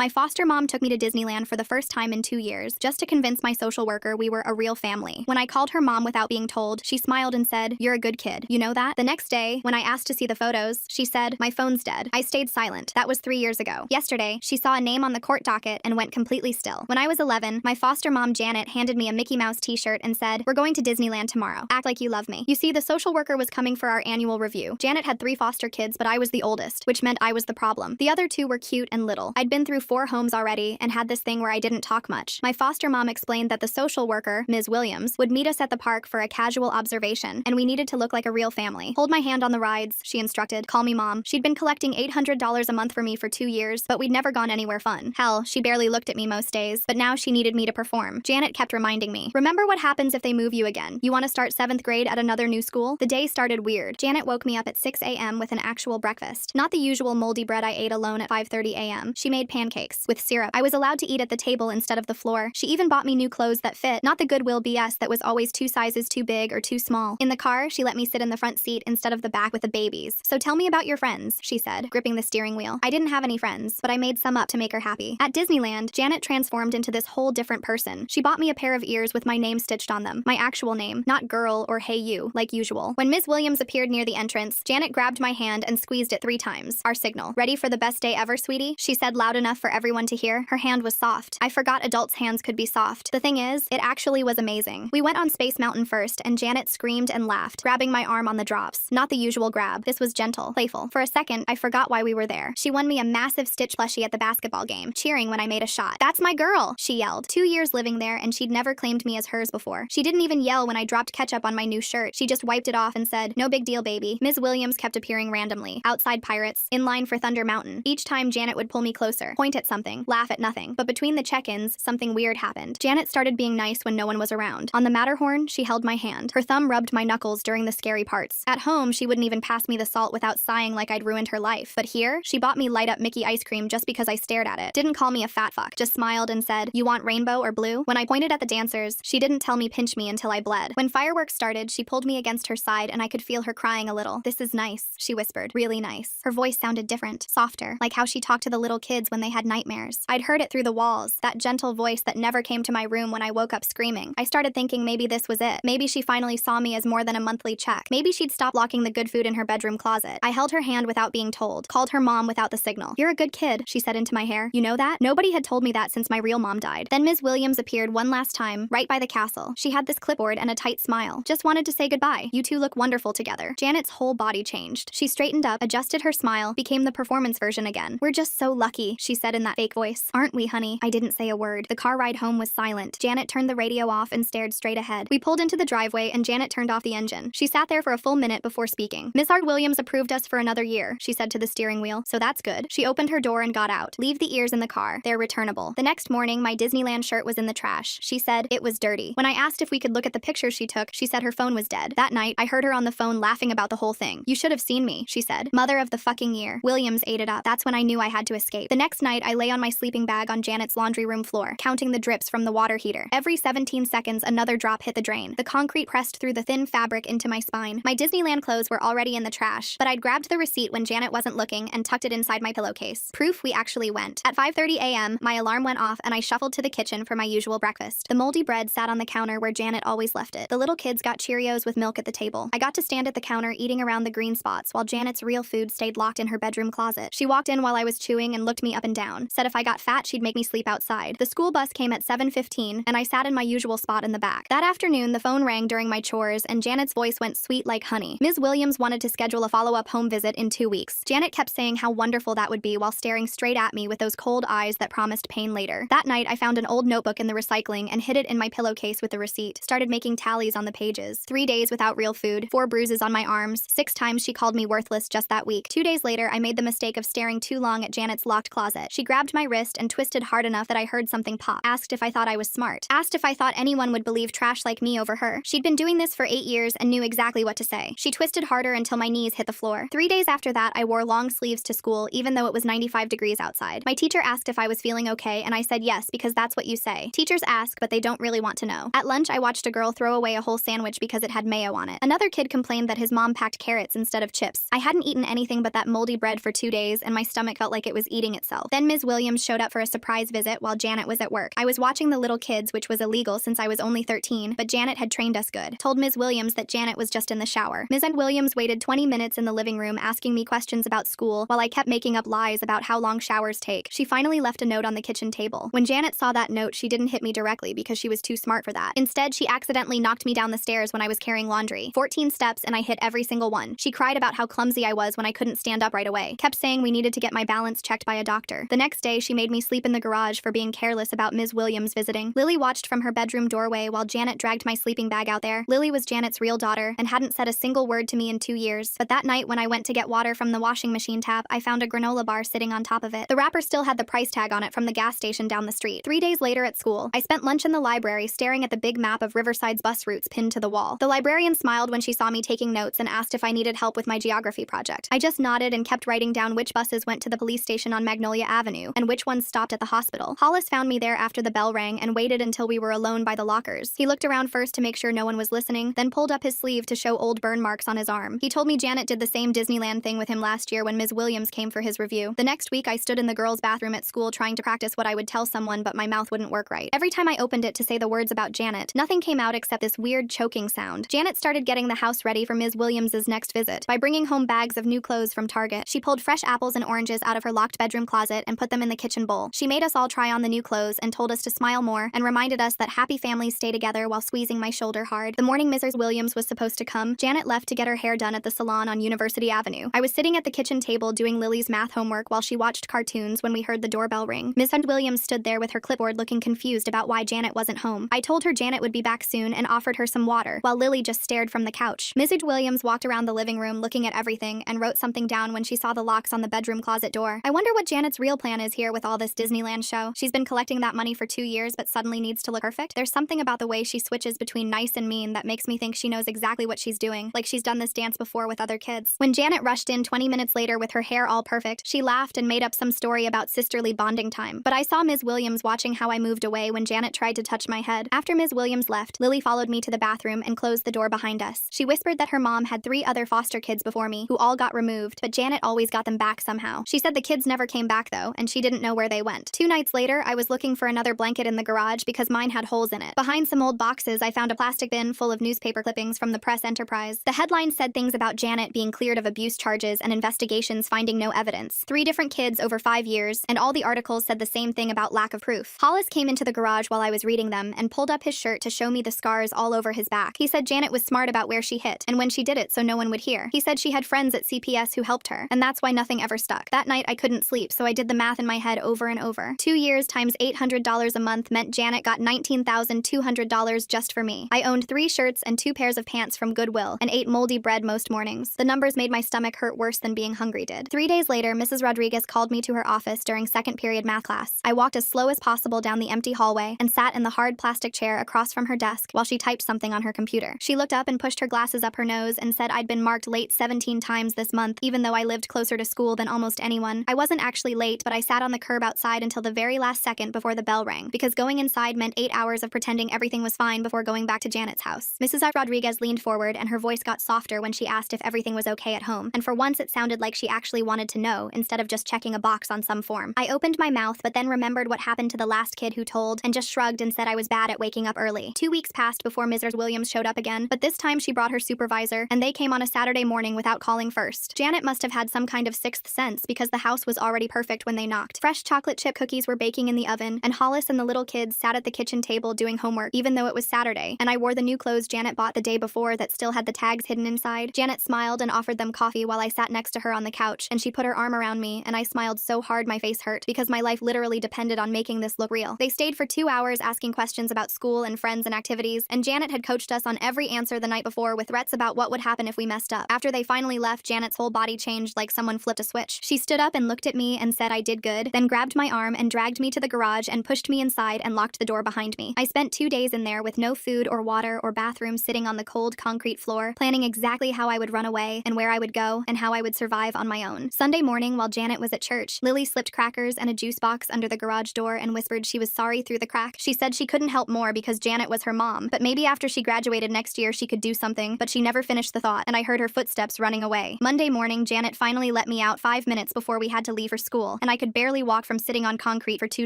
My foster mom took me to Disneyland for the first time in 2 years, just to convince my social worker we were a real family. When I called her mom without being told, she smiled and said, "You're a good kid. You know that?" The next day, when I asked to see the photos, she said, "My phone's dead." I stayed silent. That was 3 years ago. Yesterday, she saw a name on the court docket and went completely still. When I was 11, my foster mom Janet handed me a Mickey Mouse t-shirt and said, "We're going to Disneyland tomorrow. Act like you love me." You see, the social worker was coming for our annual review. Janet had 3 foster kids, but I was the oldest, which meant I was the problem. The other 2 were cute and little. I'd been through 4 homes already and had this thing where I didn't talk much. My foster mom explained that the social worker, Ms. Williams, would meet us at the park for a casual observation, and we needed to look like a real family. "Hold my hand on the rides," she instructed. "Call me mom." She'd been collecting $800 a month for me for 2 years, but we'd never gone anywhere fun. Hell, she barely looked at me most days, but now she needed me to perform. Janet kept reminding me, "Remember what happens if they move you again? You want to start 7th grade at another new school?" The day started weird. Janet woke me up at 6 a.m. with an actual breakfast. Not the usual moldy bread I ate alone at 5:30 a.m. She made pancakes with syrup. I was allowed to eat at the table instead of the floor. She even bought me new clothes that fit, not the Goodwill BS that was always 2 sizes too big or too small. In the car, she let me sit in the front seat instead of the back with the babies. "So tell me about your friends," she said, gripping the steering wheel. I didn't have any friends, but I made some up to make her happy. At Disneyland, Janet transformed into this whole different person. She bought me a pair of ears with my name stitched on them, my actual name, not girl or hey you, like usual. When Ms. Williams appeared near the entrance, Janet grabbed my hand and squeezed it 3 times, our signal. "Ready for the best day ever, sweetie?" she said loud enough for everyone to hear. Her hand was soft. I forgot adults' hands could be soft. The thing is, it actually was amazing. We went on Space Mountain first, and Janet screamed and laughed, grabbing my arm on the drops. Not the usual grab. This was gentle, playful. For a second, I forgot why we were there. She won me a massive Stitch plushie at the basketball game, cheering when I made a shot. "That's my girl!" she yelled. 2 years living there, and she'd never claimed me as hers before. She didn't even yell when I dropped ketchup on my new shirt. She just wiped it off and said, "No big deal, baby." Ms. Williams kept appearing randomly. Outside Pirates, in line for Thunder Mountain. Each time Janet would pull me closer, point at something, laugh at nothing. But between the check-ins, something weird happened. Janet started being nice when no one was around. On the Matterhorn, she held my hand. Her thumb rubbed my knuckles during the scary parts. At home, she wouldn't even pass me the salt without sighing like I'd ruined her life. But here, she bought me light-up Mickey ice cream just because I stared at it. Didn't call me a fat fuck, just smiled and said, "You want rainbow or blue?" When I pointed at the dancers, she didn't tell me pinch me until I bled. When fireworks started, she pulled me against her side and I could feel her crying a little. "This is nice," she whispered. "Really nice." Her voice sounded different, softer, like how she talked to the little kids when they had nightmares. I'd heard it through the walls, that gentle voice that never came to my room when I woke up screaming. I started thinking maybe this was it. Maybe she finally saw me as more than a monthly check. Maybe she'd stop locking the good food in her bedroom closet. I held her hand without being told, called her mom without the signal. "You're a good kid," she said into my hair. "You know that?" Nobody had told me that since my real mom died. Then Ms. Williams appeared one last time, right by the castle. She had this clipboard and a tight smile. "Just wanted to say goodbye. You two look wonderful together." Janet's whole body changed. She straightened up, adjusted her smile, became the performance version again. "We're just so lucky," she said in that fake voice. "Aren't we, honey?" I didn't say a word. The car ride home was silent. Janet turned the radio off and stared straight ahead. We pulled into the driveway and Janet turned off the engine. She sat there for a full minute before speaking. "Miss Art Williams approved us for another year," she said to the steering wheel, "so that's good." She opened her door and got out. "Leave the ears in the car. They're returnable." The next morning, my Disneyland shirt was in the trash. She said it was dirty. When I asked if we could look at the pictures she took, she said her phone was dead. That night, I heard her on the phone laughing about the whole thing. "You should have seen me," she said. "Mother of the fucking year." Williams ate it up. That's when I knew I had to escape. The next night, I lay on my sleeping bag on Janet's laundry room floor, counting the drips from the water heater. Every 17 seconds, another drop hit the drain. The concrete pressed through the thin fabric into my spine. My Disneyland clothes were already in the trash, but I'd grabbed the receipt when Janet wasn't looking and tucked it inside my pillowcase. Proof we actually went. At 5:30 a.m., my alarm went off and I shuffled to the kitchen for my usual breakfast. The moldy bread sat on the counter where Janet always left it. The little kids got Cheerios with milk at the table. I got to stand at the counter eating around the green spots while Janet's real food stayed locked in her bedroom closet. She walked in while I was chewing and looked me up and down. Said if I got fat, she'd make me sleep outside. The school bus came at 7:15 and I sat in my usual spot in the back. That afternoon, the phone rang during my chores and Janet's voice went sweet like honey. Ms. Williams wanted to schedule a follow-up home visit in 2 weeks. Janet kept saying how wonderful that would be while staring straight at me with those cold eyes that promised pain later. That night, I found an old notebook in the recycling and hid it in my pillowcase with the receipt. Started making tallies on the pages. 3 days without real food, 4 bruises on my arms, 6 times she called me worthless just that week. 2 days later, I made the mistake of staring too long at Janet's locked closet. She grabbed my wrist and twisted hard enough that I heard something pop. Asked if I thought I was smart. Asked if I thought anyone would believe trash like me over her. She'd been doing this for 8 years and knew exactly what to say. She twisted harder until my knees hit the floor. 3 days after that, I wore long sleeves to school even though it was 95 degrees outside. My teacher asked if I was feeling okay and I said yes because that's what you say. Teachers ask, but they don't really want to know. At lunch, I watched a girl throw away a whole sandwich because it had mayo on it. Another kid complained that his mom packed carrots instead of chips. I hadn't eaten anything but that moldy bread for 2 days and my stomach felt like it was eating itself. Then Ms. Williams showed up for a surprise visit while Janet was at work. I was watching the little kids, which was illegal since I was only 13, but Janet had trained us good. Told Ms. Williams that Janet was just in the shower. Ms. Williams waited 20 minutes in the living room asking me questions about school while I kept making up lies about how long showers take. She finally left a note on the kitchen table. When Janet saw that note, she didn't hit me directly because she was too smart for that. Instead, she accidentally knocked me down the stairs when I was carrying laundry. 14 steps and I hit every single one. She cried about how clumsy I was when I couldn't stand up right away. Kept saying we needed to get my balance checked by a doctor. The next day, she made me sleep in the garage for being careless about Ms. Williams visiting. Lily watched from her bedroom doorway while Janet dragged my sleeping bag out there. Lily was Janet's real daughter and hadn't said a single word to me in 2 years. But that night when I went to get water from the washing machine tap, I found a granola bar sitting on top of it. The wrapper still had the price tag on it from the gas station down the street. 3 days later at school, I spent lunch in the library staring at the big map of Riverside's bus routes pinned to the wall. The librarian smiled when she saw me taking notes and asked if I needed help with my geography project. I just nodded and kept writing down which buses went to the police station on Magnolia Avenue and which ones stopped at the hospital. Hollis found me there after the bell rang and waited until we were alone by the lockers. He looked around first to make sure no one was listening, then pulled up his sleeve to show old burn marks on his arm. He told me Janet did the same Disneyland thing with him last year when Ms. Williams came for his review. The next week, I stood in the girls' bathroom at school trying to practice what I would tell someone, but my mouth wouldn't work right. Every time I opened it to say the words about Janet, nothing came out except this weird choking sound. Janet started getting the house ready for Ms. Williams's next visit by bringing home bags of new clothes from Target. She pulled fresh apples and oranges out of her locked bedroom closet and put them in the kitchen bowl. She made us all try on the new clothes and told us to smile more and reminded us that happy families stay together while squeezing my shoulder hard. The morning Mrs. Williams was supposed to come, Janet left to get her hair done at the salon on University Avenue. I was sitting at the kitchen table doing Lily's math homework while she watched cartoons when we heard the doorbell ring. Ms. Williams stood there with her clipboard looking confused about why Janet wasn't home. I told her Janet would be back soon and offered her some water, while Lily just stared from the couch. Mrs. Williams walked around the living room looking at everything and wrote something down when she saw the locks on the bedroom closet door. I wonder what Janet's real plan is here with all this Disneyland show. She's been collecting that money for 2 years but suddenly needs to look perfect. There's something about the way she switches between nice and mean that makes me think she knows exactly what she's doing, like she's done this dance before with other kids. When Janet rushed in 20 minutes later with her hair all perfect, she laughed and made up some story about sisterly bonding time. But I saw Ms. Williams watching how I moved away when Janet tried to touch my head. After Ms. Williams left, Lily followed me to the bathroom and closed the door behind us. She whispered that her mom had 3 other foster kids before me, who all got removed, but Janet always got them back somehow. She said the kids never came back though, and she didn't know where they went. 2 nights later, I was looking for another blanket in the garage because mine had holes in it. Behind some old boxes, I found a plastic bin full of newspaper clippings from the Press Enterprise. The headline said things about Janet being cleared of abuse charges and investigations finding no evidence. 3 different kids over 5 years, and all the articles said the same thing about lack of proof. Hollis came into the garage while I was reading them and pulled up his shirt to show me the scars all over his back. He said Janet was smart about where she hit and when she did it so no one would hear. He said she had friends at CPS who helped her, and that's why nothing ever stuck. That night I couldn't sleep, so I did the math in my head over and over. 2 years times $800 a month meant Janet got $19,200 just for me. I owned 3 shirts and 2 pairs of pants from Goodwill and ate moldy bread most mornings. The numbers made my stomach hurt worse than being hungry did. 3 days later, Mrs. Rodriguez called me to her office during second period math class. I walked as slow as possible down the empty hallway and sat in the hard plastic chair across from her desk while she typed something on her computer. She looked up and pushed her glasses up her nose and said I'd been marked late 17 times this month, even though I lived closer to school than almost anyone. I wasn't actually late, but I sat on the curb outside until the very last second before the bell rang, because going inside meant 8 hours of pretending everything was fine before going back to Janet's house. Mrs. Rodriguez leaned forward and her voice got softer when she asked if everything was okay at home, and for once it sounded like she actually wanted to know instead of just checking a box on some form. I opened my mouth but then remembered what happened to the last kid who told and just shrugged and said I was bad at waking up early. 2 weeks passed before Mrs. Williams showed up again, but this time she brought her supervisor, and they came on a Saturday morning without calling first. Janet must have had some kind of sixth sense because the house was already perfect when they knocked. Fresh chocolate chip cookies were baking in the oven, and Hollis and the little kids sat at the kitchen table doing homework, even though it was Saturday, and I wore the new clothes Janet bought the day before that still had the tags hidden inside. Janet smiled and offered them coffee while I sat next to her on the couch, and she put her arm around me, and I smiled so hard my face hurt because my life literally depended on making this look real. They stayed for 2 hours asking questions about school and friends and activities, and Janet had coached us on every answer the night before with threats about what would happen if we messed up. After they finally left, Janet's whole body changed like someone flipped a switch. She stood up and looked at me and said I did good, then grabbed my arm and dragged me to the garage and pushed me inside and locked the door behind me. I spent 2 days in there with no food or water or bathroom, sitting on the cold concrete floor, planning exactly how I would run away and where I would go and how I would survive on my own. Sunday morning, while Janet was at church, Lily slipped crackers and a juice box under the garage door and whispered she was sorry through the crack. She said she couldn't help more because Janet was her mom, but maybe after she graduated next year she could do something, but she never finished the thought, and I heard her footsteps running away. Monday morning, Janet finally let me out 5 minutes before we had to leave for school, and when I could barely walk from sitting on concrete for 2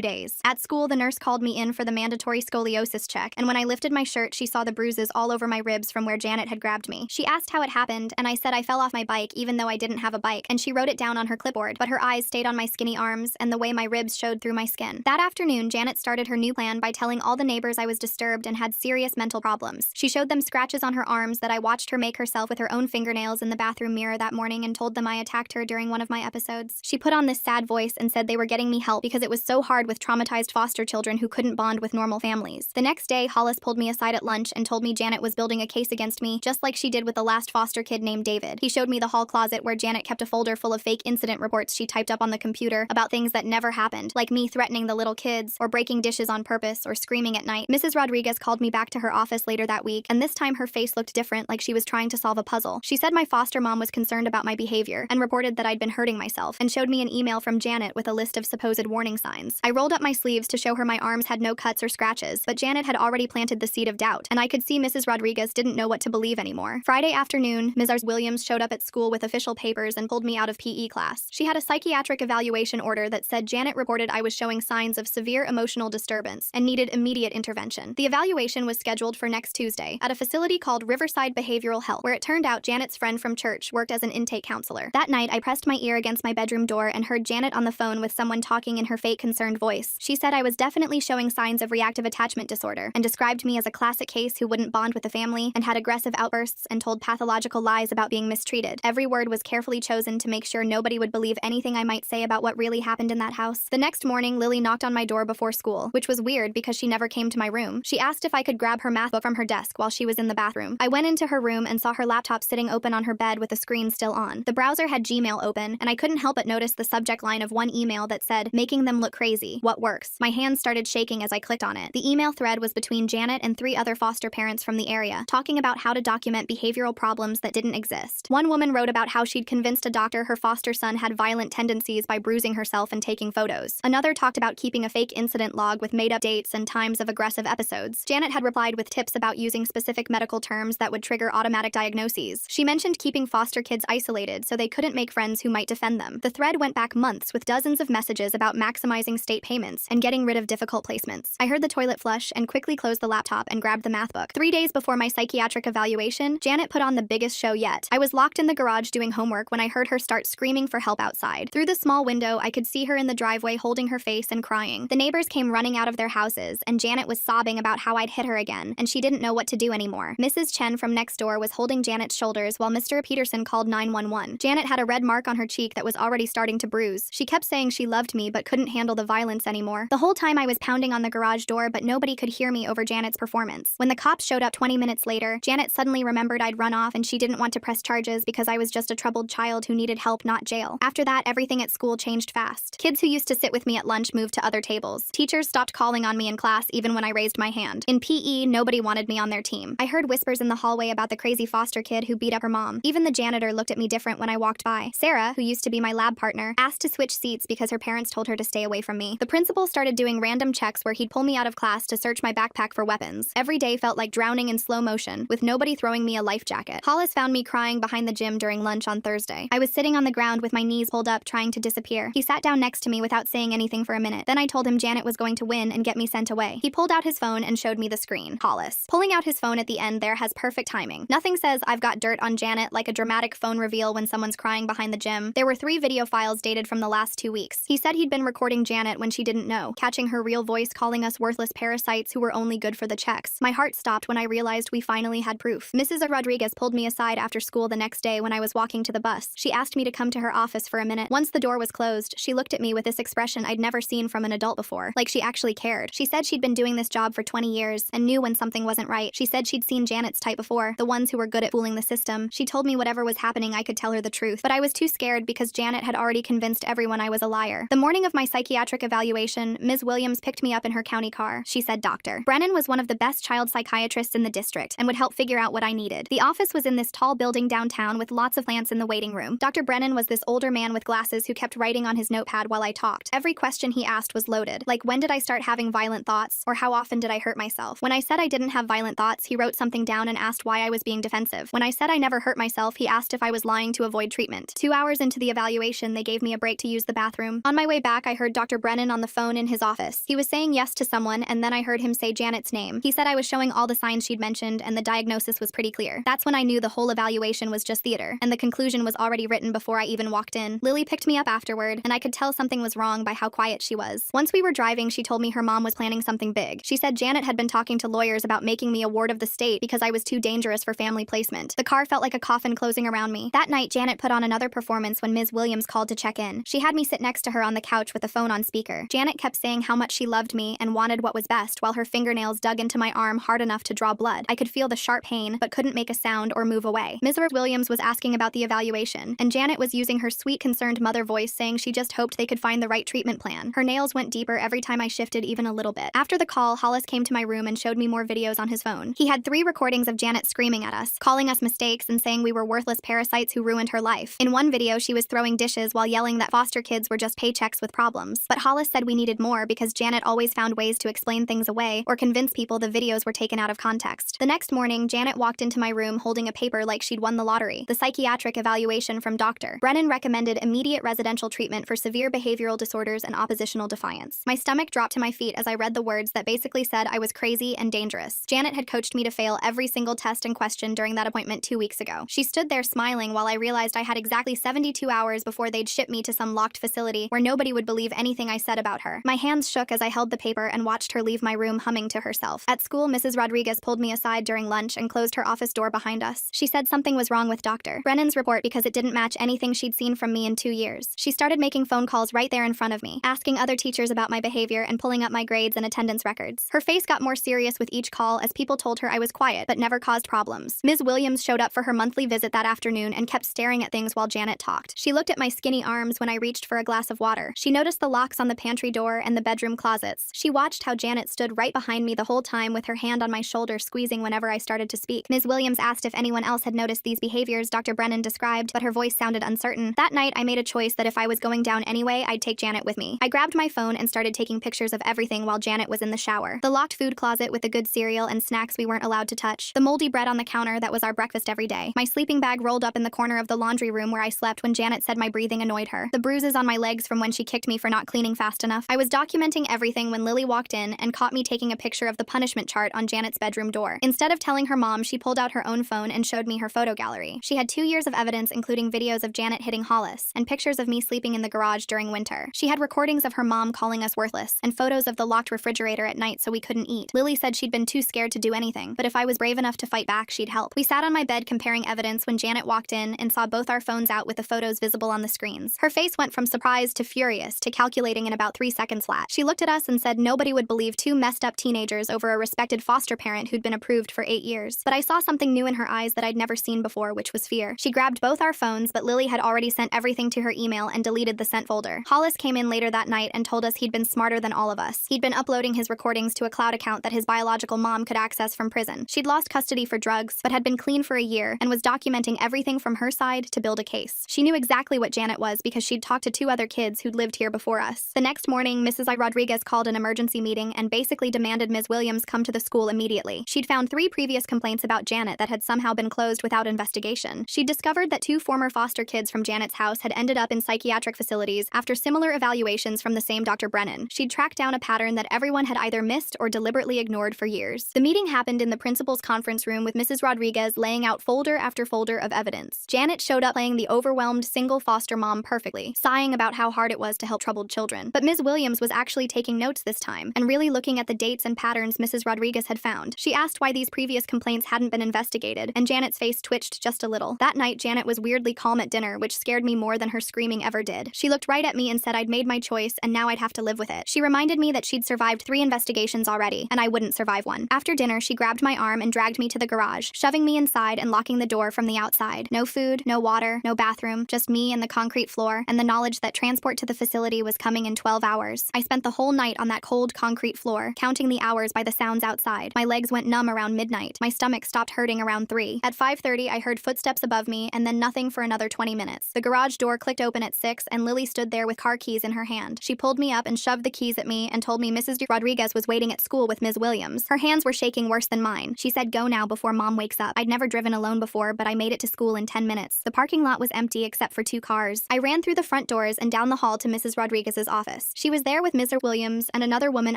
days. At school, the nurse called me in for the mandatory scoliosis check, and when I lifted my shirt, she saw the bruises all over my ribs from where Janet had grabbed me. She asked how it happened, and I said I fell off my bike even though I didn't have a bike, and she wrote it down on her clipboard, but her eyes stayed on my skinny arms and the way my ribs showed through my skin. That afternoon, Janet started her new plan by telling all the neighbors I was disturbed and had serious mental problems. She showed them scratches on her arms that I watched her make herself with her own fingernails in the bathroom mirror that morning and told them I attacked her during one of my episodes. She put on this sad voice and said they were getting me help because it was so hard with traumatized foster children who couldn't bond with normal families. The next day, Hollis pulled me aside at lunch and told me Janet was building a case against me, just like she did with the last foster kid named David. He showed me the hall closet where Janet kept a folder full of fake incident reports she typed up on the computer about things that never happened, like me threatening the little kids, or breaking dishes on purpose, or screaming at night. Mrs. Rodriguez called me back to her office later that week, and this time her face looked different, like she was trying to solve a puzzle. She said my foster mom was concerned about my behavior and reported that I'd been hurting myself, and showed me an email from Janet with a list of supposed warning signs. I rolled up my sleeves to show her my arms had no cuts or scratches, but Janet had already planted the seed of doubt, and I could see Mrs. Rodriguez didn't know what to believe anymore. Friday afternoon, Ms. Williams showed up at school with official papers and pulled me out of PE class. She had a psychiatric evaluation order that said Janet reported I was showing signs of severe emotional disturbance and needed immediate intervention. The evaluation was scheduled for next Tuesday at a facility called Riverside Behavioral Health, where it turned out Janet's friend from church worked as an intake counselor. That night, I pressed my ear against my bedroom door and heard Janet on the phone with someone talking in her fake concerned voice. She said I was definitely showing signs of reactive attachment disorder and described me as a classic case who wouldn't bond with the family and had aggressive outbursts and told pathological lies about being mistreated. Every word was carefully chosen to make sure nobody would believe anything I might say about what really happened in that house. The next morning, Lily knocked on my door before school, which was weird because she never came to my room. She asked if I could grab her math book from her desk while she was in the bathroom. I went into her room and saw her laptop sitting open on her bed with the screen still on. The browser had Gmail open, and I couldn't help but notice the subject line of one email that said, "Making them look crazy. What works?" My hands started shaking as I clicked on it. The email thread was between Janet and 3 other foster parents from the area, talking about how to document behavioral problems that didn't exist. One woman wrote about how she'd convinced a doctor her foster son had violent tendencies by bruising herself and taking photos. Another talked about keeping a fake incident log with made-up dates and times of aggressive episodes. Janet had replied with tips about using specific medical terms that would trigger automatic diagnoses. She mentioned keeping foster kids isolated so they couldn't make friends who might defend them. The thread went back months with dozens of messages about maximizing state payments and getting rid of difficult placements. I heard the toilet flush and quickly closed the laptop and grabbed the math book. 3 days before my psychiatric evaluation, Janet put on the biggest show yet. I was locked in the garage doing homework when I heard her start screaming for help outside. Through the small window, I could see her in the driveway holding her face and crying. The neighbors came running out of their houses, and Janet was sobbing about how I'd hit her again, and she didn't know what to do anymore. Mrs. Chen from next door was holding Janet's shoulders while Mr. Peterson called 911. Janet had a red mark on her cheek that was already starting to bruise. She kept saying she loved me but couldn't handle the violence anymore. The whole time I was pounding on the garage door, but nobody could hear me over Janet's performance. When the cops showed up 20 minutes later, Janet suddenly remembered I'd run off and she didn't want to press charges because I was just a troubled child who needed help, not jail. After that, everything at school changed fast. Kids who used to sit with me at lunch moved to other tables. Teachers stopped calling on me in class even when I raised my hand. In PE, nobody wanted me on their team. I heard whispers in the hallway about the crazy foster kid who beat up her mom. Even the janitor looked at me different when I walked by. Sarah, who used to be my lab partner, asked to switch seats because her parents told her to stay away from me. The principal started doing random checks where he'd pull me out of class to search my backpack for weapons. Every day felt like drowning in slow motion, with nobody throwing me a life jacket. Hollis found me crying behind the gym during lunch on Thursday. I was sitting on the ground with my knees pulled up trying to disappear. He sat down next to me without saying anything for a minute. Then I told him Janet was going to win and get me sent away. He pulled out his phone and showed me the screen. Hollis. Pulling out his phone at the end there has perfect timing. Nothing says I've got dirt on Janet like a dramatic phone reveal when someone's crying behind the gym. There were 3 video files dated from the last 2 weeks. He said he'd been recording Janet when she didn't know, catching her real voice calling us worthless parasites who were only good for the checks. My heart stopped when I realized we finally had proof. Mrs. Rodriguez pulled me aside after school the next day when I was walking to the bus. She asked me to come to her office for a minute. Once the door was closed, she looked at me with this expression I'd never seen from an adult before, like she actually cared. She said she'd been doing this job for 20 years and knew when something wasn't right. She said she'd seen Janet's type before, the ones who were good at fooling the system. She told me whatever was happening I could tell her the truth, but I was too scared because Janet had already convinced everyone I was a liar. The morning of my psychiatric evaluation, Ms. Williams picked me up in her county car. She said Dr. Brennan was one of the best child psychiatrists in the district and would help figure out what I needed. The office was in this tall building downtown with lots of plants in the waiting room. Dr. Brennan was this older man with glasses who kept writing on his notepad while I talked. Every question he asked was loaded, like when did I start having violent thoughts, or how often did I hurt myself? When I said I didn't have violent thoughts, he wrote something down and asked why I was being defensive. When I said I never hurt myself, he asked if I was lying to avoid treatment. 2 hours into the evaluation, they gave me a break to use the bathroom. On my way back, I heard Dr. Brennan on the phone in his office. He was saying yes to someone, and then I heard him say Janet's name. He said I was showing all the signs she'd mentioned, and the diagnosis was pretty clear. That's when I knew the whole evaluation was just theater, and the conclusion was already written before I even walked in. Lily picked me up afterward, and I could tell something was wrong by how quiet she was. Once we were driving, she told me her mom was planning something big. She said Janet had been talking to lawyers about making me a ward of the state because I was too dangerous for family placement. The car felt like a coffin closing around me. That night, Janet put on another performance when Ms. Williams called to check in. She had me sit next to her on the couch with the phone on speaker. Janet kept saying how much she loved me and wanted what was best while her fingernails dug into my arm hard enough to draw blood. I could feel the sharp pain, but couldn't make a sound or move away. Ms. Williams was asking about the evaluation, and Janet was using her sweet, concerned mother voice saying she just hoped they could find the right treatment plan. Her nails went deeper every time I shifted even a little bit. After the call, Hollis came to my room and showed me more videos on his phone. He had 3 recordings of Janet screaming at us, calling us mistakes and saying we were worthless parasites who ruined her life. In one video, she was throwing dishes while yelling that foster kids were just paychecks with problems. But Hollis said we needed more because Janet always found ways to explain things away or convince people the videos were taken out of context. The next morning, Janet walked into my room holding a paper like she'd won the lottery. The psychiatric evaluation from Dr. Brennan recommended immediate residential treatment for severe behavioral disorders and oppositional defiance. My stomach dropped to my feet as I read the words that basically said I was crazy and dangerous. Janet had coached me to fail every single test and question during that appointment 2 weeks ago. She stood there smiling while I realized I had exactly 72 hours before they'd ship me to some locked facility where nobody would believe anything I said about her. My hands shook as I held the paper and watched her leave my room humming to herself. At school, Mrs. Rodriguez pulled me aside during lunch and closed her office door behind us. She said something was wrong with Dr. Brennan's report because it didn't match anything she'd seen from me in 2 years. She started making phone calls right there in front of me, asking other teachers about my behavior and pulling up my grades and attendance records. Her face got more serious with each call as people told her I was quiet but never caused problems. Ms. Williams showed up for her monthly visit that afternoon and kept staring at things while Janet talked. She looked at my skinny arms when I reached for a glass of water. She noticed the locks on the pantry door and the bedroom closets. She watched how Janet stood right behind me the whole time with her hand on my shoulder squeezing whenever I started to speak. Ms. Williams asked if anyone else had noticed these behaviors Dr. Brennan described, but her voice sounded uncertain. That night, I made a choice that if I was going down anyway, I'd take Janet with me. I grabbed my phone and started taking pictures of everything while Janet was in the shower. The locked food closet with the good cereal and snacks we weren't allowed to touch. The moldy bread on the counter that was our breakfast every day. My sleeping bag rolled up in the corner of the laundry room where I slept when Janet said my breathing annoyed her. The bruises on my legs from when she kicked me for not cleaning fast enough. I was documenting everything when Lily walked in and caught me taking a picture of the punishment chart on Janet's bedroom door. Instead of telling her mom, she pulled out her own phone and showed me her photo gallery. She had 2 years of evidence, including videos of Janet hitting Hollis and pictures of me sleeping in the garage during winter. She had recordings of her mom calling us worthless and photos of the locked refrigerator at night so we couldn't eat. Lily said she'd been too scared to do anything, but if I was brave enough to fight back, she'd help. We sat on my bed comparing evidence when Janet walked in and saw both our phones out with the photos visible on the screens. Her face went from surprised to furious to calculating in about 3 seconds flat. She looked at us and said nobody would believe 2 messed up teenagers over a respected foster parent who'd been approved for 8 years. But I saw something new in her eyes that I'd never seen before, which was fear. She grabbed both our phones, but Lily had already sent everything to her email and deleted the sent folder. Hollis came in later that night and told us he'd been smarter than all of us. He'd been uploading his recordings to a cloud account that his biological mom could access from prison. She'd lost custody for drugs, but had been clean for a year and was documenting everything from her side to build a case. She knew exactly what Janet was because she'd talked to 2 other kids who'd lived here before us. The next morning, Mrs. Rodriguez called an emergency meeting and basically demanded Ms. Williams come to the school immediately. She'd found 3 previous complaints about Janet that had somehow been closed without investigation. She'd discovered that 2 former foster kids from Janet's house had ended up in psychiatric facilities after similar evaluations from the same Dr. Brennan. She'd tracked down a pattern that everyone had either missed or deliberately ignored for years. The meeting happened in the principal's conference room with Mrs. Rodriguez laying out folder after folder of evidence. Janet showed up playing the overwhelmed single foster mom perfectly, sighing about how hard it was to help troubled children. But Ms. Williams was actually taking notes this time and really looking at the dates and patterns Mrs. Rodriguez had found. She asked why these previous complaints hadn't been investigated, and Janet's face twitched just a little. That night, Janet was weirdly calm at dinner, which scared me more than her screaming ever did. She looked right at me and said I'd made my choice and now I'd have to live with it. She reminded me that she'd survived 3 investigations already, and I wouldn't survive one. After dinner, she grabbed my arm and dragged me to the garage, shoving me inside and locking the door from the outside. No food, no water, no bathroom, just me and the concrete floor, and the knowledge that transport to the facility was coming in 12 hours. I spent the whole night on that cold concrete floor, counting the hours by the sounds outside. My legs went numb around midnight. My stomach stopped hurting around 3. At 5:30, I heard footsteps above me and then nothing for another 20 minutes. The garage door clicked open at 6 and Lily stood there with car keys in her hand. She pulled me up and shoved the keys at me and told me Mrs. Rodriguez was waiting at school with Ms. Williams. Her hands were shaking worse than mine. She said, "Go now before Mom wakes up." I'd never driven alone before, but I made it to school in 10 minutes. The parking lot was empty except for 2 cars. I ran through the front door doors and down the hall to Mrs. Rodriguez's office. She was there with Mr. Williams and another woman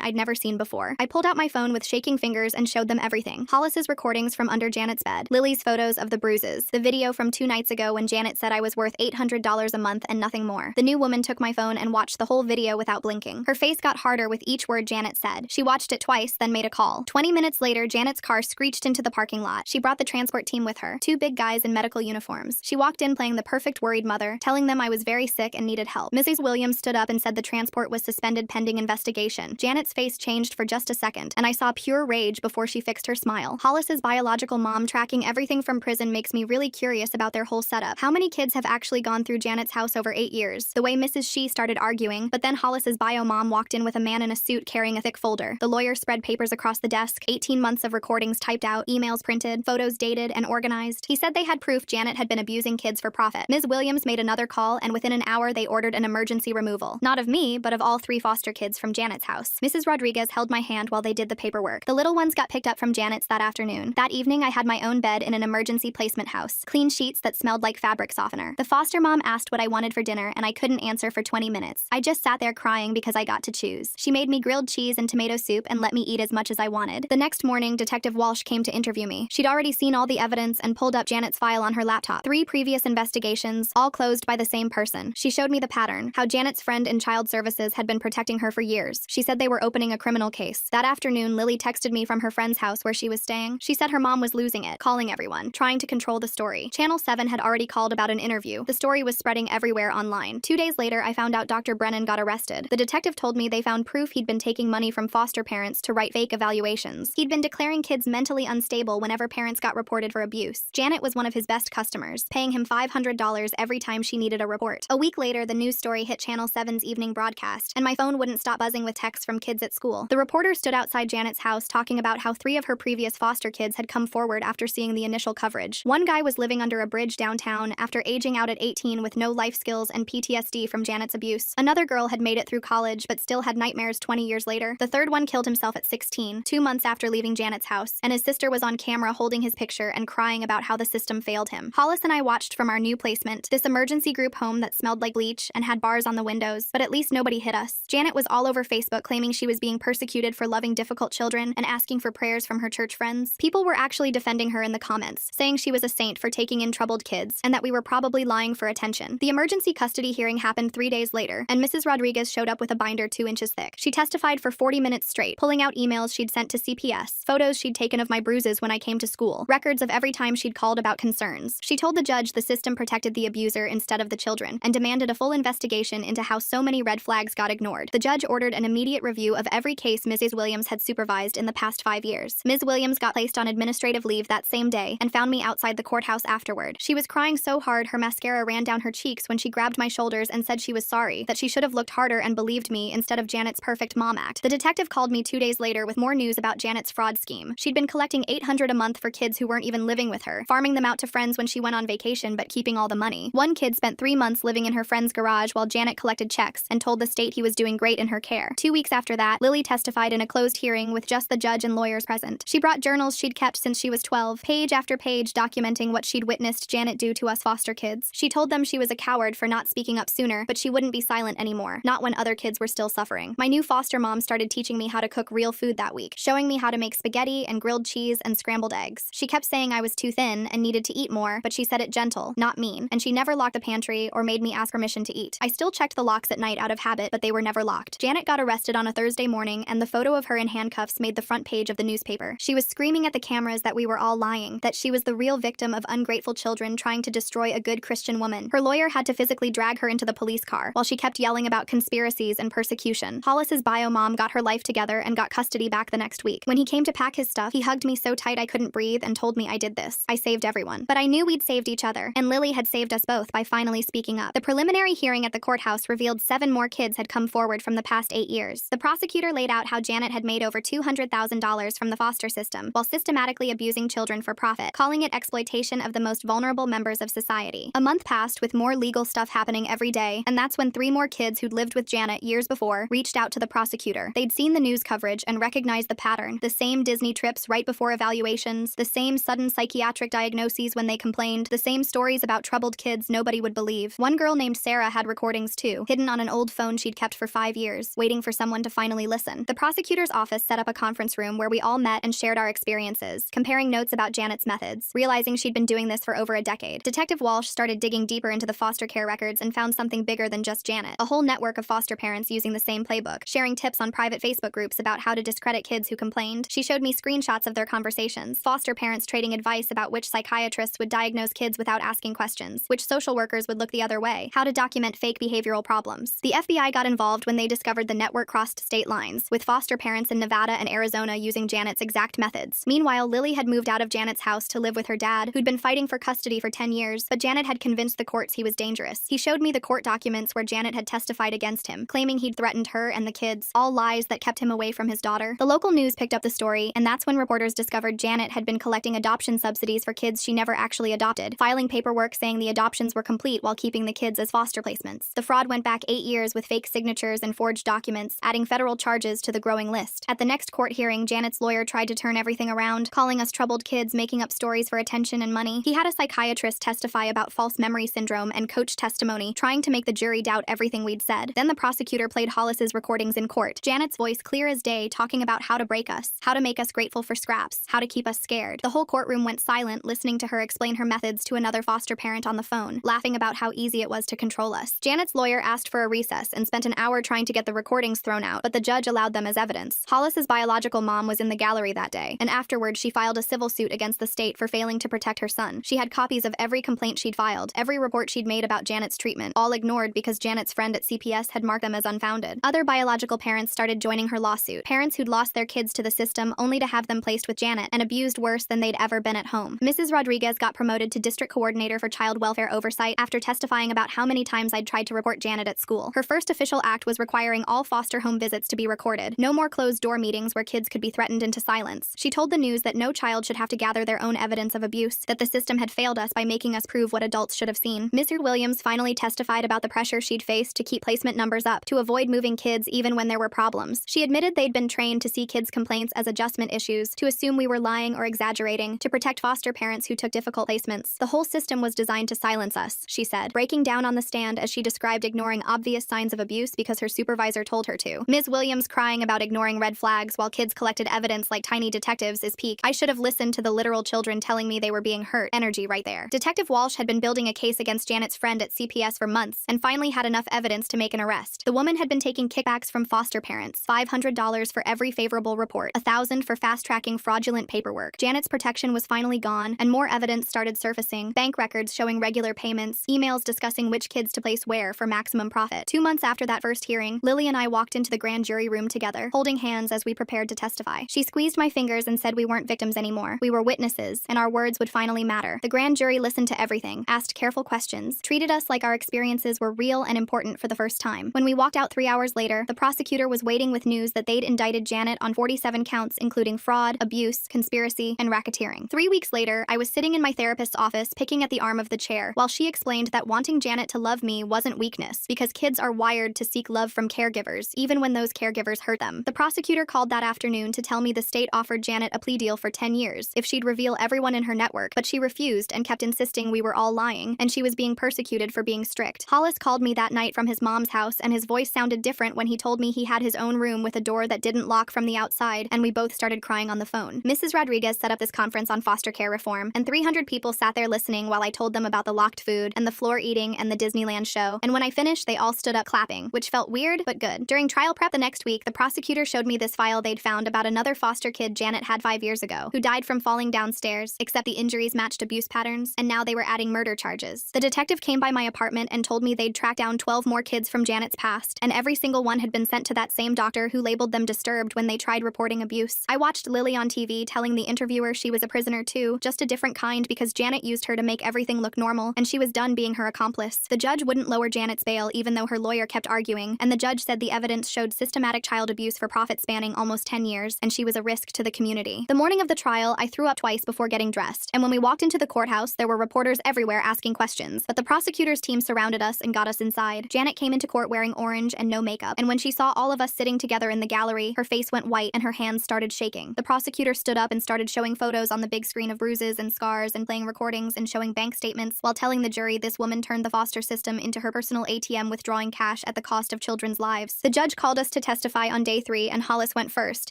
I'd never seen before. I pulled out my phone with shaking fingers and showed them everything. Hollis's recordings from under Janet's bed, Lily's photos of the bruises, the video from 2 nights ago when Janet said I was worth $800 a month and nothing more. The new woman took my phone and watched the whole video without blinking. Her face got harder with each word Janet said. She watched it twice, then made a call. 20 minutes later, Janet's car screeched into the parking lot. She brought the transport team with her, 2 big guys in medical uniforms. She walked in playing the perfect worried mother, telling them I was very sick and needed help. Mrs. Williams stood up and said the transport was suspended pending investigation. Janet's face changed for just a second, and I saw pure rage before she fixed her smile. Hollis's biological mom tracking everything from prison makes me really curious about their whole setup. How many kids have actually gone through Janet's house over 8 years? The way Mrs. She started arguing, but then Hollis's bio mom walked in with a man in a suit carrying a thick folder. The lawyer spread papers across the desk, 18 months of recordings typed out, emails printed, photos dated and organized. He said they had proof Janet had been abusing kids for profit. Ms. Williams made another call, and within an hour they ordered an emergency removal. Not of me, but of all 3 foster kids from Janet's house. Mrs. Rodriguez held my hand while they did the paperwork. The little ones got picked up from Janet's that afternoon. That evening I had my own bed in an emergency placement house. Clean sheets that smelled like fabric softener. The foster mom asked what I wanted for dinner, and I couldn't answer for 20 minutes. I just sat there crying because I got to choose. She made me grilled cheese and tomato soup and let me eat as much as I wanted. The next morning, Detective Walsh came to interview me. She'd already seen all the evidence and pulled up Janet's file on her laptop. 3 previous investigations, all closed by the same person. She showed me the pattern, how Janet's friend in child services had been protecting her for years. She said they were opening a criminal case. That afternoon, Lily texted me from her friend's house where she was staying. She said her mom was losing it, calling everyone, trying to control the story. Channel 7 had already called about an interview. The story was spreading everywhere online. 2 days later, I found out Dr. Brennan got arrested. The detective told me they found proof he'd been taking money from foster parents to write fake evaluations. He'd been declaring kids mentally unstable whenever parents got reported for abuse. Janet was one of his best customers, paying him $500 every time she needed a report. A week later, the news story hit Channel 7's evening broadcast, and my phone wouldn't stop buzzing with texts from kids at school. The reporter stood outside Janet's house talking about how 3 of her previous foster kids had come forward after seeing the initial coverage. One guy was living under a bridge downtown after aging out at 18 with no life skills and PTSD from Janet's abuse. Another girl had made it through college but still had nightmares 20 years later. The third one killed himself at 16, 2 months after leaving Janet's house, and his sister was on camera holding his picture and crying about how the system failed him. Hollis and I watched from our new placement, this emergency group home that smelled like bleach and had bars on the windows, but at least nobody hit us. Janet was all over Facebook claiming she was being persecuted for loving difficult children and asking for prayers from her church friends. People were actually defending her in the comments, saying she was a saint for taking in troubled kids and that we were probably lying for attention. The emergency custody hearing happened 3 days later, and Mrs. Rodriguez showed up with a binder 2 inches thick. She testified for 40 minutes straight, pulling out emails she'd sent to CPS, photos she'd taken of my bruises when I came to school, records of every time she'd called about concerns. She told the judge the system protected the abuser instead of the children, and demanded a full investigation into how so many red flags got ignored. The judge ordered an immediate review of every case Mrs. Williams had supervised in the past 5 years. Ms. Williams got placed on administrative leave that same day and found me outside the courthouse afterward. She was crying so hard her mascara ran down her cheeks when she grabbed my shoulders and said she was sorry, that she should have looked harder and believed me instead of Janet's perfect mom act. The detective called me 2 days later with more news about Janet's fraud scheme. She'd been collecting $800 a month for kids who weren't even living with her, farming them out to friends when she went on vacation but keeping all the money. One kid spent 3 months living in her friend's garage while Janet collected checks and told the state he was doing great in her care. 2 weeks after that, Lily testified in a closed hearing with just the judge and lawyers present. She brought journals she'd kept since she was 12, page after page documenting what she'd witnessed Janet do to us foster kids. She told them she was a coward for not speaking up sooner, but she wouldn't be silent anymore, not when other kids were still suffering. My new foster mom started teaching me how to cook real food that week, showing me how to make spaghetti and grilled cheese and scrambled eggs. She kept saying I was too thin and needed to eat more, but she said it gentle, not mean, and she never locked the pantry or made me ask permission to eat. I still checked the locks at night out of habit, but they were never locked. Janet got arrested on a Thursday morning, and the photo of her in handcuffs made the front page of the newspaper. She was screaming at the cameras that we were all lying, that she was the real victim of ungrateful children trying to destroy a good Christian woman. Her lawyer had to physically drag her into the police car, while she kept yelling about conspiracies and persecution. Hollis's bio mom got her life together and got custody back the next week. When he came to pack his stuff, he hugged me so tight I couldn't breathe and told me I did this. I saved everyone. But I knew we'd saved each other, and Lily had saved us both by finally speaking up. The preliminary hearing at the courthouse revealed 7 more kids had come forward from the past 8 years. The prosecutor laid out how Janet had made over $200,000 from the foster system while systematically abusing children for profit, calling it exploitation of the most vulnerable members of society. A month passed with more legal stuff happening every day, and that's when 3 more kids who'd lived with Janet years before reached out to the prosecutor. They'd seen the news coverage and recognized the pattern, the same Disney trips right before evaluations, the same sudden psychiatric diagnoses when they complained, the same stories about troubled kids nobody would believe. One girl named Sarah Sarah had recordings too, hidden on an old phone she'd kept for 5 years, waiting for someone to finally listen. The prosecutor's office set up a conference room where we all met and shared our experiences, comparing notes about Janet's methods, realizing she'd been doing this for over a decade. Detective Walsh started digging deeper into the foster care records and found something bigger than just Janet. A whole network of foster parents using the same playbook, sharing tips on private Facebook groups about how to discredit kids who complained. She showed me screenshots of their conversations, foster parents trading advice about which psychiatrists would diagnose kids without asking questions, which social workers would look the other way, how to document fake behavioral problems. The FBI got involved when they discovered the network crossed state lines, with foster parents in Nevada and Arizona using Janet's exact methods. Meanwhile, Lily had moved out of Janet's house to live with her dad, who'd been fighting for custody for 10 years, but Janet had convinced the courts he was dangerous. He showed me the court documents where Janet had testified against him, claiming he'd threatened her and the kids, all lies that kept him away from his daughter. The local news picked up the story, and that's when reporters discovered Janet had been collecting adoption subsidies for kids she never actually adopted, filing paperwork saying the adoptions were complete while keeping the kids as foster placements. The fraud went back 8 years with fake signatures and forged documents, adding federal charges to the growing list. At the next court hearing, Janet's lawyer tried to turn everything around, calling us troubled kids making up stories for attention and money. He had a psychiatrist testify about false memory syndrome and coach testimony, trying to make the jury doubt everything we'd said. Then the prosecutor played Hollis's recordings in court, Janet's voice clear as day, talking about how to break us, how to make us grateful for scraps, how to keep us scared. The whole courtroom went silent, listening to her explain her methods to another foster parent on the phone, laughing about how easy it was to control us. Janet's lawyer asked for a recess and spent an hour trying to get the recordings thrown out, but the judge allowed them as evidence. Hollis's biological mom was in the gallery that day, and afterward she filed a civil suit against the state for failing to protect her son. She had copies of every complaint she'd filed, every report she'd made about Janet's treatment, all ignored because Janet's friend at CPS had marked them as unfounded. Other biological parents started joining her lawsuit, parents who'd lost their kids to the system only to have them placed with Janet and abused worse than they'd ever been at home. Mrs. Rodriguez got promoted to district coordinator for child welfare oversight after testifying about how many times I'd tried to report Janet at school. Her first official act was requiring all foster home visits to be recorded. No more closed-door meetings where kids could be threatened into silence. She told the news that no child should have to gather their own evidence of abuse, that the system had failed us by making us prove what adults should have seen. Mrs. Williams finally testified about the pressure she'd faced to keep placement numbers up, to avoid moving kids even when there were problems. She admitted they'd been trained to see kids' complaints as adjustment issues, to assume we were lying or exaggerating, to protect foster parents who took difficult placements. The whole system was designed to silence us, she said, breaking down on the stand as she described ignoring obvious signs of abuse because her supervisor told her to. Ms. Williams crying about ignoring red flags while kids collected evidence like tiny detectives is peak. I should have listened to the literal children telling me they were being hurt. Energy right there. Detective Walsh had been building a case against Janet's friend at CPS for months and finally had enough evidence to make an arrest. The woman had been taking kickbacks from foster parents, $500 for every favorable report, $1,000 for fast-tracking fraudulent paperwork. Janet's protection was finally gone, and more evidence started surfacing, bank records showing regular payments, emails discussing which kids to place where for maximum profit. 2 months after that first hearing, Lily and I walked into the grand jury room together, holding hands as we prepared to testify. She squeezed my fingers and said we weren't victims anymore. We were witnesses, and our words would finally matter. The grand jury listened to everything, asked careful questions, treated us like our experiences were real and important for the first time. When we walked out 3 hours later, the prosecutor was waiting with news that they'd indicted Janet on 47 counts, including fraud, abuse, conspiracy, and racketeering. 3 weeks later, I was sitting in my therapist's office picking at the arm of the chair while she explained that wanting Janet to love me wasn't weakness, because kids are wired to seek love from caregivers, even when those caregivers hurt them. The prosecutor called that afternoon to tell me the state offered Janet a plea deal for 10 years if she'd reveal everyone in her network, but she refused and kept insisting we were all lying, and she was being persecuted for being strict. Hollis called me that night from his mom's house, and his voice sounded different when he told me he had his own room with a door that didn't lock from the outside, and we both started crying on the phone. Mrs. Rodriguez set up this conference on foster care reform, and 300 people sat there listening while I told them about the locked food and the floor eating and the Disneyland show, and when I finished, they all stood up clapping, which felt weird but good. During trial prep the next week, the prosecutor showed me this file they'd found about another foster kid Janet had 5 years ago, who died from falling downstairs, except the injuries matched abuse patterns, and now they were adding murder charges. The detective came by my apartment and told me they'd tracked down 12 more kids from Janet's past, and every single one had been sent to that same doctor who labeled them disturbed when they tried reporting abuse. I watched Lily on TV telling the interviewer she was a prisoner too, just a different kind because Janet used her to make everything look normal, and she was done being her accomplice. The judge wouldn't lower Janet's bail even though her lawyer kept arguing, and the judge said the evidence showed systematic child abuse for profit spanning almost 10 years, and she was a risk to the community. The morning of the trial, I threw up twice before getting dressed, and when we walked into the courthouse, there were reporters everywhere asking questions, but the prosecutor's team surrounded us and got us inside. Janet came into court wearing orange and no makeup, and when she saw all of us sitting together in the gallery, her face went white and her hands started shaking. The prosecutor stood up and started showing photos on the big screen of bruises and scars and playing recordings and showing bank statements while telling the jury this woman turned the foster system system into her personal ATM, withdrawing cash at the cost of children's lives. The judge called us to testify on day 3, and Hollis went first,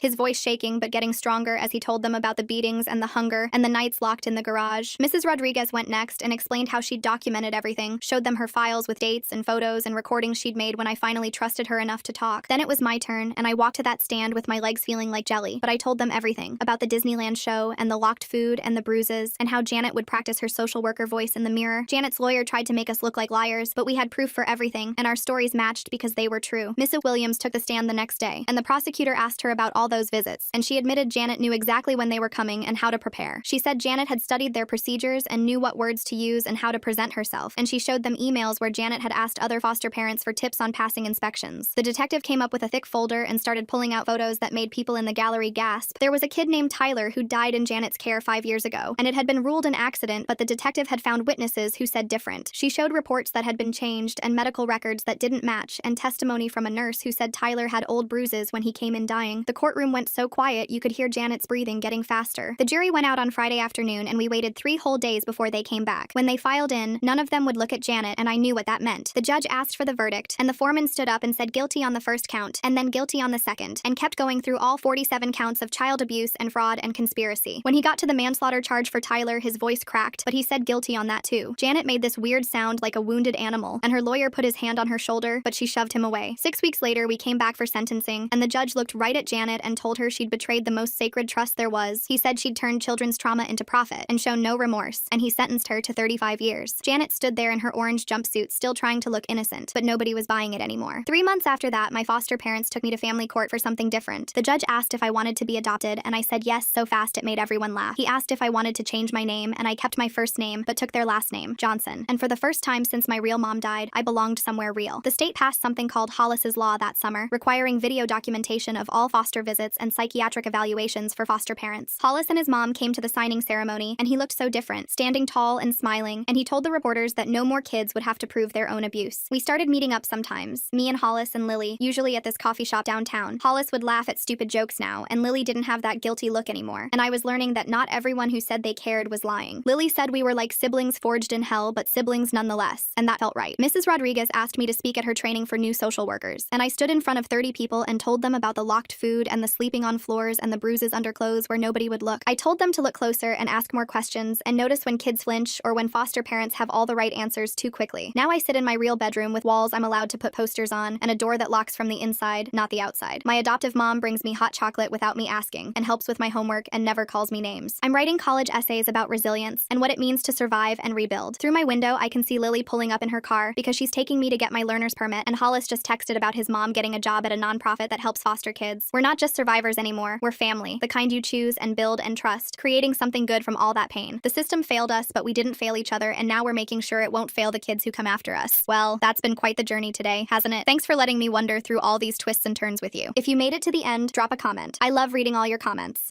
his voice shaking but getting stronger as he told them about the beatings and the hunger and the nights locked in the garage. Mrs. Rodriguez went next and explained how she'd documented everything, showed them her files with dates and photos and recordings she'd made when I finally trusted her enough to talk. Then it was my turn, and I walked to that stand with my legs feeling like jelly, but I told them everything about the Disneyland show and the locked food and the bruises and how Janet would practice her social worker voice in the mirror. Janet's lawyer tried to make us look like liars, but we had proof for everything, and our stories matched because they were true. Mrs. Williams took the stand the next day, and the prosecutor asked her about all those visits, and she admitted Janet knew exactly when they were coming and how to prepare. She said Janet had studied their procedures and knew what words to use and how to present herself, and she showed them emails where Janet had asked other foster parents for tips on passing inspections. The detective came up with a thick folder and started pulling out photos that made people in the gallery gasp. There was a kid named Tyler who died in Janet's care 5 years ago, and it had been ruled an accident, but the detective had found witnesses who said different. She showed reports that had been changed and medical records that didn't match, and testimony from a nurse who said Tyler had old bruises when he came in dying. The courtroom went so quiet you could hear Janet's breathing getting faster. The jury went out on Friday afternoon, and we waited 3 whole days before they came back. When they filed in, none of them would look at Janet, and I knew what that meant. The judge asked for the verdict, and the foreman stood up and said guilty on the first count, and then guilty on the second, and kept going through all 47 counts of child abuse and fraud and conspiracy. When he got to the manslaughter charge for Tyler, his voice cracked, but he said guilty on that too. Janet made this weird sound like a wounded animal, and her lawyer put his hand on her shoulder, but she shoved him away. 6 weeks later, we came back for sentencing, and the judge looked right at Janet and told her she'd betrayed the most sacred trust there was. He said she'd turned children's trauma into profit and shown no remorse, and he sentenced her to 35 years. Janet stood there in her orange jumpsuit, still trying to look innocent, but nobody was buying it anymore. 3 months after that, my foster parents took me to family court for something different. The judge asked if I wanted to be adopted, and I said yes so fast it made everyone laugh. He asked if I wanted to change my name, and I kept my first name, but took their last name, Johnson. And for the first time since my real mom died, I belonged somewhere real. The state passed something called Hollis's Law that summer, requiring video documentation of all foster visits and psychiatric evaluations for foster parents. Hollis and his mom came to the signing ceremony, and he looked so different, standing tall and smiling, and he told the reporters that no more kids would have to prove their own abuse. We started meeting up sometimes, me and Hollis and Lily, usually at this coffee shop downtown. Hollis would laugh at stupid jokes now, and Lily didn't have that guilty look anymore, and I was learning that not everyone who said they cared was lying. Lily said we were like siblings forged in hell, but siblings nonetheless, and that felt right. Mrs. Rodriguez asked me to speak at her training for new social workers, and I stood in front of 30 people and told them about the locked food and the sleeping on floors and the bruises under clothes where nobody would look. I told them to look closer and ask more questions and notice when kids flinch or when foster parents have all the right answers too quickly. Now I sit in my real bedroom with walls I'm allowed to put posters on and a door that locks from the inside, not the outside. My adoptive mom brings me hot chocolate without me asking and helps with my homework and never calls me names. I'm writing college essays about resilience and what it means to survive and rebuild. Through my window, I can see Lily pulling up in her car because she's taking me to get my learner's permit, and Hollis just texted about his mom getting a job at a nonprofit that helps foster kids. We're not just survivors anymore, we're family, the kind you choose and build and trust, creating something good from all that pain. The system failed us, but we didn't fail each other, and now we're making sure it won't fail the kids who come after us. Well, that's been quite the journey today, hasn't it? Thanks for letting me wonder through all these twists and turns with you. If you made it to the end, drop a comment. I love reading all your comments.